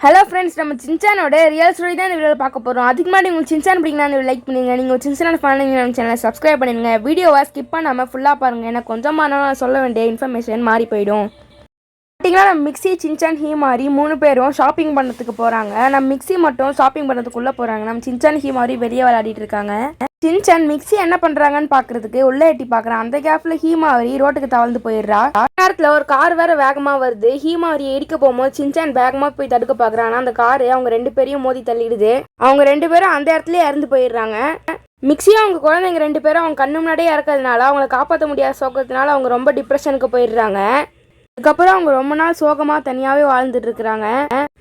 Hello friends, நம்ம சின்சானோட real story தான் இந்த வீடியோவில் பார்க்க போகிறோம். அதுக்கு முன்னாடி உங்களுக்கு சின்சான் பிடிக்குன்னா லைக் பண்ணுங்க. நீங்கள் சின்சான ஃபேன் நம்ம சேனலை சப்ஸ்கிரைப் பண்ணிடுங்க. வீடியோவை ஸ்கிப் பண்ணாமல் ஃபுல்லாக பாருங்கள். எனக்கு கொஞ்சமாக சொல்ல வேண்டிய இன்ஃபர்மேஷன் மாறி போயிடும். பார்த்தீங்கன்னா நம்ம மிக்ஸி, சின்சான், ஹீமாரி 3 பேரும் ஷாப்பிங் பண்ணுறதுக்கு போகிறாங்க. நம்ம மிக்ஸி மட்டும் ஷாப்பிங் பண்ணுறதுக்குள்ளே போகிறாங்க. நம்ம சின்சான், ஹீமாரி வெளியே விளையாடிட்டு இருக்காங்க. சின்சான் மிக்ஸி என்ன பண்ணுறாங்கன்னு பார்க்குறதுக்கு உள்ளே எட்டி பார்க்குறான். அந்த கேப்பில் ஹீமாரி ரோட்டுக்கு தவழ்ந்து போயிடுறா. நேரத்தில் ஒரு கார் வேற வேகமாக வருது. ஹீமாரியை இடிக்க போகும்போது சின்சான் வேகமாக போய் தடுக்க பார்க்குறான். ஆனால் அந்த காரு அவங்க 2 பேரையும் மோதி தள்ளிடுது. அவங்க 2 பேரும் அந்த இடத்துல இறந்து போயிடுறாங்க. மிக்ஸியும் அவங்க குழந்தைங்க 2 பேரும் அவங்க கண்ணு முன்னாடியே இறக்கிறதுனால அவங்கள காப்பாற்ற முடியாத சோகத்தினால அவங்க ரொம்ப டிப்ரெஷனுக்கு போயிடுறாங்க. அதுக்கப்புறம் அவங்க ரொம்ப நாள் சோகமாக தனியாகவே வாழ்ந்துட்டு இருக்கிறாங்க.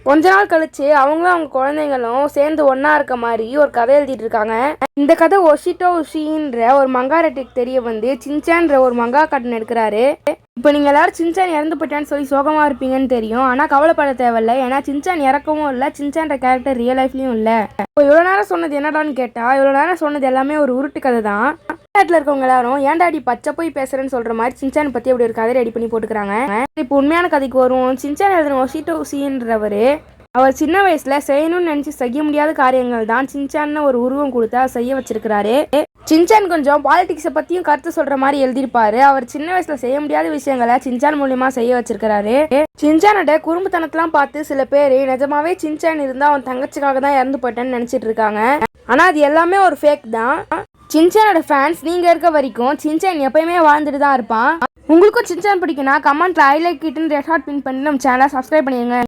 கொஞ்ச நாள் கழிச்சு அவங்களும் அவங்க குழந்தைங்களும் சேர்ந்து ஒன்றா இருக்க மாதிரி ஒரு கதை எழுதிட்டு இருக்காங்க. இந்த கதை ஒஷிட்டோ உஷின்ற ஒரு மங்கா ரைட்டருக்கு தெரிய வந்து சின்சான்ற ஒரு மங்கா கார்ட்டூன் எடுக்கிறாரு. இப்போ நீங்கள் எல்லாரும் சின்சான் இறந்து போயிட்டான்னு சொல்லி சோகமாக இருப்பீங்கன்னு தெரியும். ஆனால் கவலைப்பட தேவையில்லை. ஏன்னா சின்சான் இறக்கவும் இல்லை, சின்சான்ற கேரக்டர் ரியல் லைஃப்லையும் இல்லை. இப்போ இவ்வளோ நேரம் சொன்னது என்னடான்னு கேட்டால், இவ்வளோ நேரம் சொன்னது எல்லாமே ஒரு உருட்டு கதை தான். நாட்டில் இருக்கவங்க எல்லாரும் ஏன்டா அடி பச்சை போய் பேசுறேன்னு சொல்ற மாதிரி சின்சான் பற்றி அப்படி ஒரு கதை ரெடி பண்ணி போட்டுக்கிறாங்க. இப்போ உண்மையான கதைக்கு வரும். சின்சான் எழுதின ஒஷிட்டோ உஷின்றவர் அவர் சின்ன வயசுல செய்யணும்னு நினைச்சு செய்ய முடியாத காரியங்கள் தான் சின்சான்னு ஒரு உருவம் கொடுத்து அதை செய்ய வச்சிருக்கிறாரு. சின்சான் கொஞ்சம் பாலிடிக்ஸை பத்தியும் கருத்து சொல்ற மாதிரி எழுதியிருப்பாரு. அவர் சின்ன வயசுல செய்ய முடியாத விஷயங்களை சின்சான் மூலியமா செய்ய வச்சிருக்கிறாரு. சின்சானோட குறும்புத்தனத்தெல்லாம் பார்த்து சில பேர் நிஜமாவே சின்சான் இருந்தா அவன் தங்கச்சிக்காக தான் இறந்து போயிட்டேன்னு நினைச்சிட்டு இருக்காங்க. ஆனா அது எல்லாமே ஒரு ஃபேக் தான். சின்சானோட ஃபேன்ஸ் நீங்க இருக்க வரைக்கும் சின்சான் எப்பயுமே வாழ்ந்துட்டு தான் இருப்பான். உங்களுக்கும் சின்சான் பிடிக்குன்னா கமெண்ட்ல ஐ லைக் இட்னு ரெட் ஹார்ட் பின் பண்ணி நம்ம சேனலை சப்ஸ்கிரைப் பண்ணிடுங்க.